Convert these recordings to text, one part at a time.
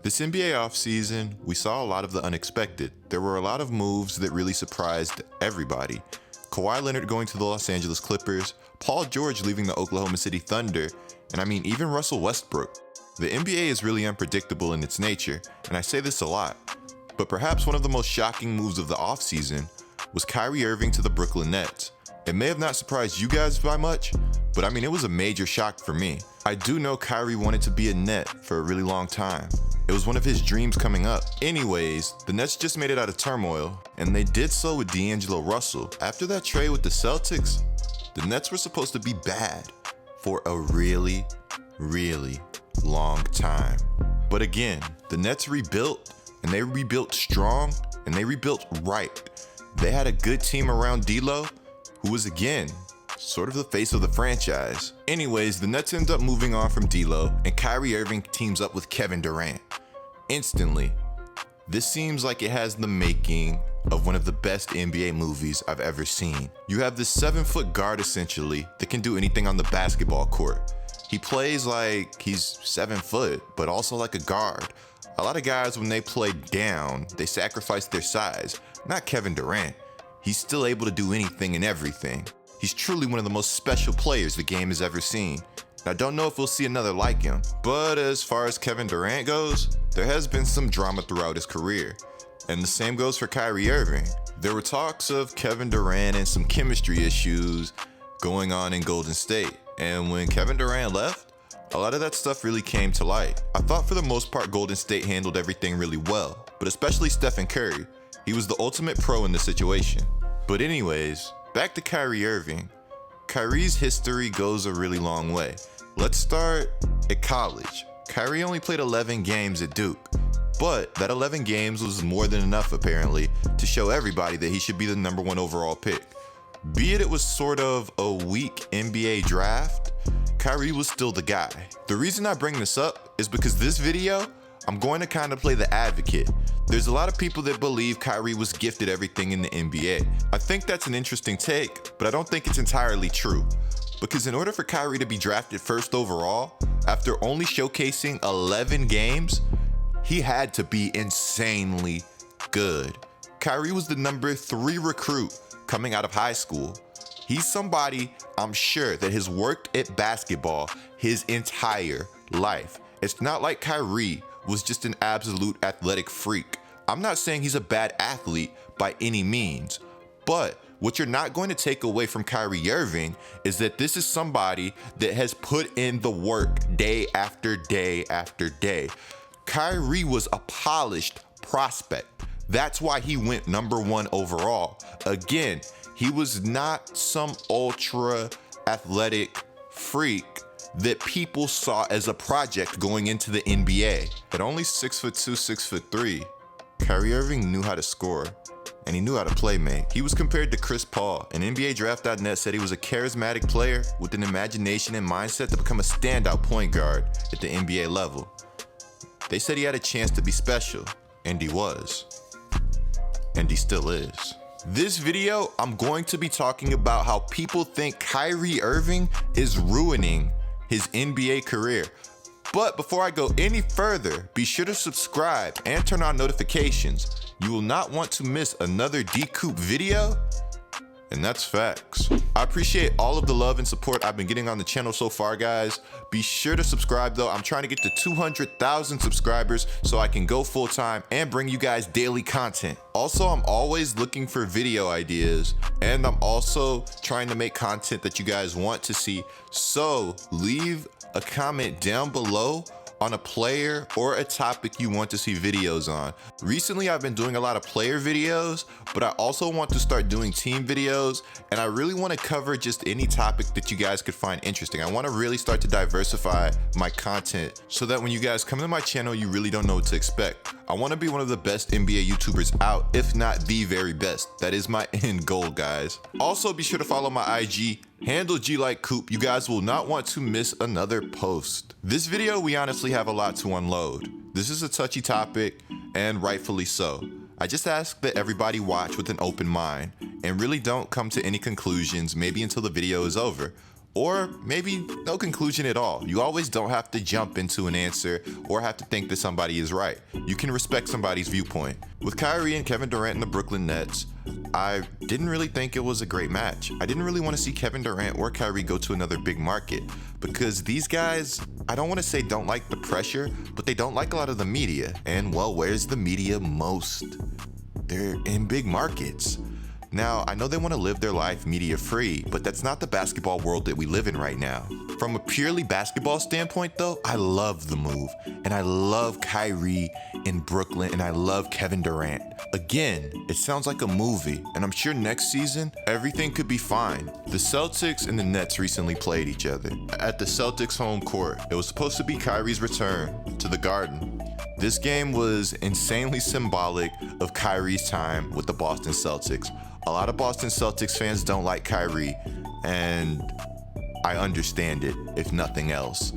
This NBA offseason, we saw a lot of the unexpected. There were a lot of moves that really surprised everybody. Kawhi Leonard going to the Los Angeles Clippers, Paul George leaving the Oklahoma City Thunder, and I mean even Russell Westbrook. The NBA is really unpredictable in its nature, and I say this a lot. But perhaps one of the most shocking moves of the offseason was Kyrie Irving to the Brooklyn Nets. It may have not surprised you guys by much, but I mean it was a major shock for me. I do know Kyrie wanted to be a Net for a really long time. It was one of his dreams coming up. Anyways, the Nets just made it out of turmoil, and they did so with D'Angelo Russell. After that trade with the Celtics, the Nets were supposed to be bad for a really long time. But again, the Nets rebuilt, and they rebuilt strong, and they rebuilt right. They had a good team around D'Lo, who was again, sort of the face of the franchise. Anyways, the Nets end up moving on from D'Lo, and Kyrie Irving teams up with Kevin Durant. Instantly, this seems like it has the making of one of the best NBA movies I've ever seen. You have this 7-foot guard essentially that can do anything on the basketball court. He plays like he's 7 foot, but also like a guard. A lot of guys, when they play down, they sacrifice their size. Not Kevin Durant. He's still able to do anything and everything. He's truly one of the most special players the game has ever seen. I don't know if we'll see another like him, but as far as Kevin Durant goes, there has been some drama throughout his career. And the same goes for Kyrie Irving. There were talks of Kevin Durant and some chemistry issues going on in Golden State. And when Kevin Durant left, a lot of that stuff really came to light. I thought for the most part Golden State handled everything really well, but especially Stephen Curry. He was the ultimate pro in the situation. But anyways, back to Kyrie Irving. Kyrie's history goes a really long way. Let's start at college. Kyrie only played 11 games at Duke, but that 11 games was more than enough apparently to show everybody that he should be the #1 overall pick. Be it was sort of a weak NBA draft, Kyrie was still the guy. The reason I bring this up is because this video, I'm going to kind of play the advocate. There's a lot of people that believe Kyrie was gifted everything in the NBA. I think that's an interesting take, but I don't think it's entirely true. Because in order for Kyrie to be drafted first overall, after only showcasing 11 games, he had to be insanely good. Kyrie was the #3 recruit coming out of high school. He's somebody I'm sure that has worked at basketball his entire life. It's not like Kyrie was just an absolute athletic freak. I'm not saying he's a bad athlete by any means, but what you're not going to take away from Kyrie Irving is that this is somebody that has put in the work day after day after day. Kyrie was a polished prospect. That's why he went #1 overall. Again, he was not some ultra athletic freak that people saw as a project going into the NBA. At only 6'2", 6'3", Kyrie Irving knew how to score, and he knew how to play make. He was compared to Chris Paul, and NBA Draft.net said he was a charismatic player with an imagination and mindset to become a standout point guard at the NBA level. They said he had a chance to be special, and he was. And he still is. This video, I'm going to be talking about how people think Kyrie Irving is ruining his NBA career. But before I go any further, be sure to subscribe and turn on notifications. You will not want to miss another D-Coop video, and that's facts. I appreciate all of the love and support I've been getting on the channel so far, guys. Be sure to subscribe though. I'm trying to get to 200,000 subscribers so I can go full time and bring you guys daily content. Also, I'm always looking for video ideas, and I'm also trying to make content that you guys want to see. So leave a comment down below on a player or a topic you want to see videos on. Recently, I've been doing a lot of player videos, but I also want to start doing team videos, and I really want to cover just any topic that you guys could find interesting. I want to really start to diversify my content so that when you guys come to my channel, you really don't know what to expect. I want to be one of the best NBA YouTubers out, if not the very best. That is my end goal, guys. Also, be sure to follow my IG, handle GLikeCoop. You guys will not want to miss another post. This video, we honestly have a lot to unload. This is a touchy topic, and rightfully so. I just ask that everybody watch with an open mind and really don't come to any conclusions maybe until the video is over, or maybe no conclusion at all. You always don't have to jump into an answer or have to think that somebody is right. You can respect somebody's viewpoint. With Kyrie and Kevin Durant and the Brooklyn Nets, I didn't really think it was a great match. I didn't really want to see Kevin Durant or Kyrie go to another big market because these guys, I don't want to say don't like the pressure, but they don't like a lot of the media. And well, where's the media most? They're in big markets. Now, I know they want to live their life media free, but that's not the basketball world that we live in right now. From a purely basketball standpoint though, I love the move. And I love Kyrie in Brooklyn, and I love Kevin Durant. Again, it sounds like a movie, and I'm sure next season, everything could be fine. The Celtics and the Nets recently played each other at the Celtics home court. It was supposed to be Kyrie's return to the Garden. This game was insanely symbolic of Kyrie's time with the Boston Celtics. A lot of Boston Celtics fans don't like Kyrie, and I understand it, if nothing else.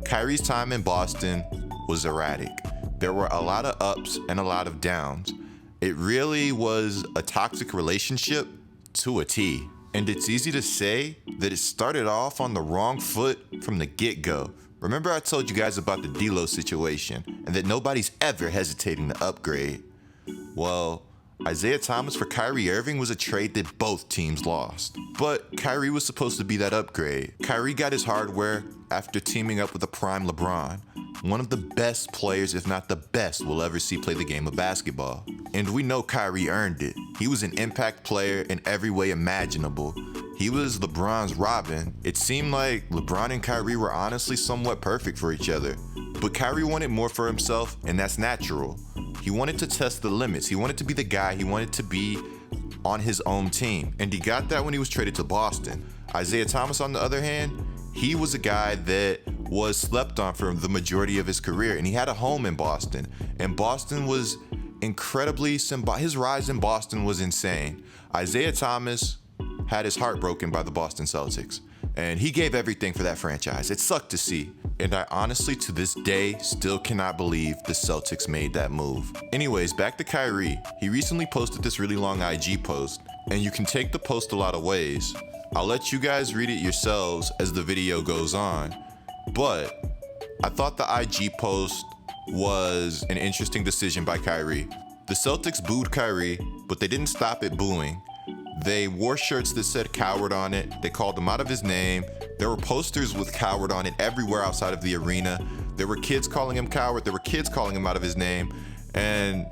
Kyrie's time in Boston was erratic. There were a lot of ups and a lot of downs. It really was a toxic relationship to a T. And it's easy to say that it started off on the wrong foot from the get-go. Remember I told you guys about the D'Lo situation and that nobody's ever hesitating to upgrade? Well, Isaiah Thomas for Kyrie Irving was a trade that both teams lost. But Kyrie was supposed to be that upgrade. Kyrie got his hardware after teaming up with a prime LeBron, one of the best players, if not the best, we'll ever see play the game of basketball. And we know Kyrie earned it. He was an impact player in every way imaginable. He was LeBron's Robin. It seemed like LeBron and Kyrie were honestly somewhat perfect for each other. But Kyrie wanted more for himself, and that's natural. He wanted to test the limits. He wanted to be the guy. He wanted to be on his own team. And he got that when he was traded to Boston. Isaiah Thomas, on the other hand, he was a guy that was slept on for the majority of his career, and he had a home in Boston. And Boston was incredibly his rise in Boston was insane. Isaiah Thomas had his heart broken by the Boston Celtics, and he gave everything for that franchise. It sucked to see. And I honestly, to this day, still cannot believe the Celtics made that move. Anyways, back to Kyrie. He recently posted this really long IG post, and you can take the post a lot of ways. I'll let you guys read it yourselves as the video goes on, but I thought the IG post was an interesting decision by Kyrie. The Celtics booed Kyrie, but they didn't stop at booing. They wore shirts that said coward on it. They called him out of his name. There were posters with coward on it everywhere outside of the arena. There were kids calling him coward. There were kids calling him out of his name. And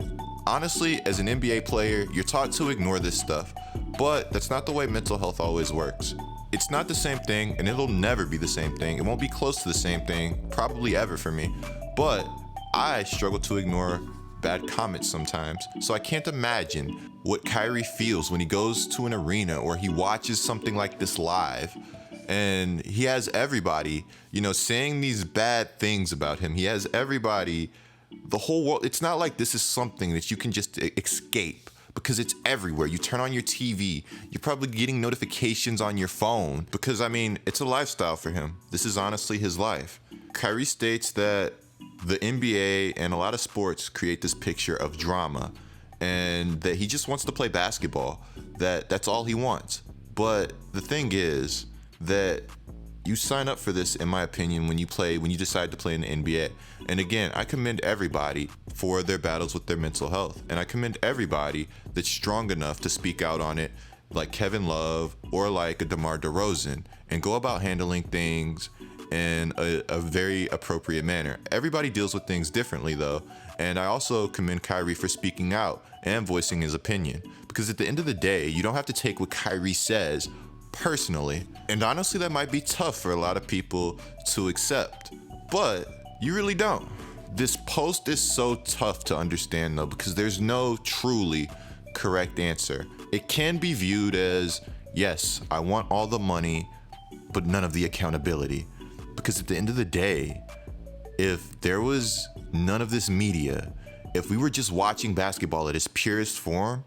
honestly, as an NBA player, you're taught to ignore this stuff. But that's not the way mental health always works. It's not the same thing, and it'll never be the same thing. It won't be close to the same thing, probably ever for me. But I struggle to ignore bad comments sometimes. So I can't imagine what Kyrie feels when he goes to an arena or he watches something like this live and he has everybody, saying these bad things about him. He has everybody, the whole world. It's not like this is something that you can just escape because it's everywhere. You turn on your TV, you're probably getting notifications on your phone because, it's a lifestyle for him. This is honestly his life. Kyrie states that the NBA and a lot of sports create this picture of drama and that he just wants to play basketball, that's all he wants. But the thing is that you sign up for this, in my opinion, when you decide to play in the NBA. And again, I commend everybody for their battles with their mental health. And I commend everybody that's strong enough to speak out on it, like Kevin Love or like a DeMar DeRozan, and go about handling things in a very appropriate manner. Everybody deals with things differently though, and I also commend Kyrie for speaking out and voicing his opinion, because at the end of the day, you don't have to take what Kyrie says personally, and honestly that might be tough for a lot of people to accept, but you really don't. This post is so tough to understand though, because there's no truly correct answer. It can be viewed as, yes, I want all the money, but none of the accountability. Because at the end of the day, if there was none of this media, if we were just watching basketball at its purest form,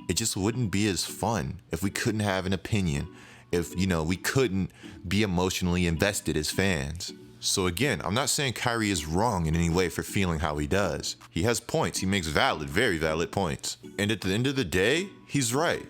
it just wouldn't be as fun. If we couldn't have an opinion, if, we couldn't be emotionally invested as fans. So again, I'm not saying Kyrie is wrong in any way for feeling how he does. He has points. He makes valid, very valid points. And at the end of the day, he's right.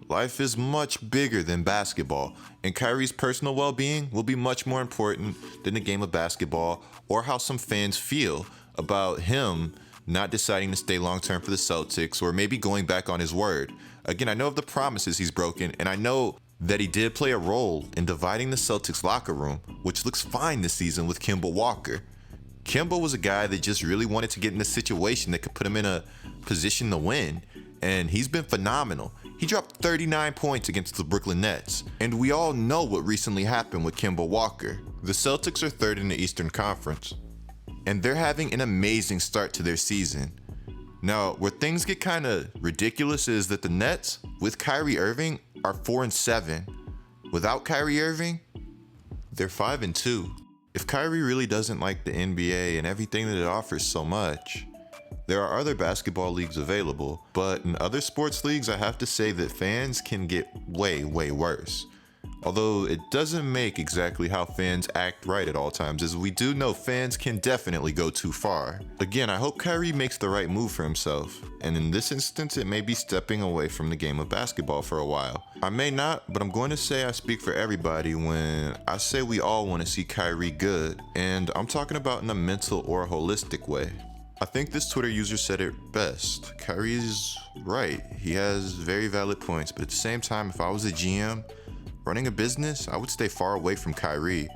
Life is much bigger than basketball, and Kyrie's personal well-being will be much more important than the game of basketball or how some fans feel about him not deciding to stay long-term for the Celtics or maybe going back on his word. Again, I know of the promises he's broken, and I know that he did play a role in dividing the Celtics locker room, which looks fine this season with Kemba Walker. Kemba was a guy that just really wanted to get in a situation that could put him in a position to win, and he's been phenomenal. He dropped 39 points against the Brooklyn Nets, and we all know what recently happened with Kemba Walker. The Celtics are third in the Eastern Conference, and they're having an amazing start to their season. Now, where things get kind of ridiculous is that the Nets, with Kyrie Irving, are 4-7. Without Kyrie Irving, they're 5-2. If Kyrie really doesn't like the NBA and everything that it offers so much, there are other basketball leagues available, but in other sports leagues, I have to say that fans can get way, way worse. Although it doesn't make exactly how fans act right at all times, as we do know fans can definitely go too far. Again, I hope Kyrie makes the right move for himself, and in this instance, it may be stepping away from the game of basketball for a while. I may not, but I'm going to say I speak for everybody when I say we all want to see Kyrie good, and I'm talking about in a mental or a holistic way. I think this Twitter user said it best. Kyrie is right. He has very valid points, but at the same time, if I was a GM running a business, I would stay far away from Kyrie.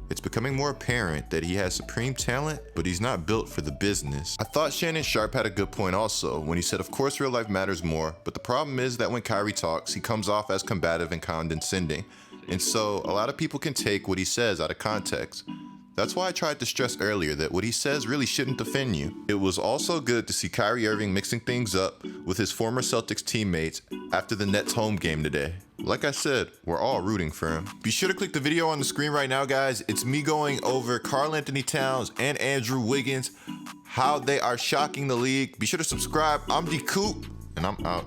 It's becoming more apparent that he has supreme talent, but he's not built for the business. I thought Shannon Sharp had a good point also when he said, of course real life matters more, but the problem is that when Kyrie talks, he comes off as combative and condescending. And so a lot of people can take what he says out of context. That's why I tried to stress earlier that what he says really shouldn't offend you. It was also good to see Kyrie Irving mixing things up with his former Celtics teammates after the Nets home game today. Like I said, we're all rooting for him. Be sure to click the video on the screen right now, guys. It's me going over Karl-Anthony Towns and Andrew Wiggins, how they are shocking the league. Be sure to subscribe. I'm D Coop, and I'm out.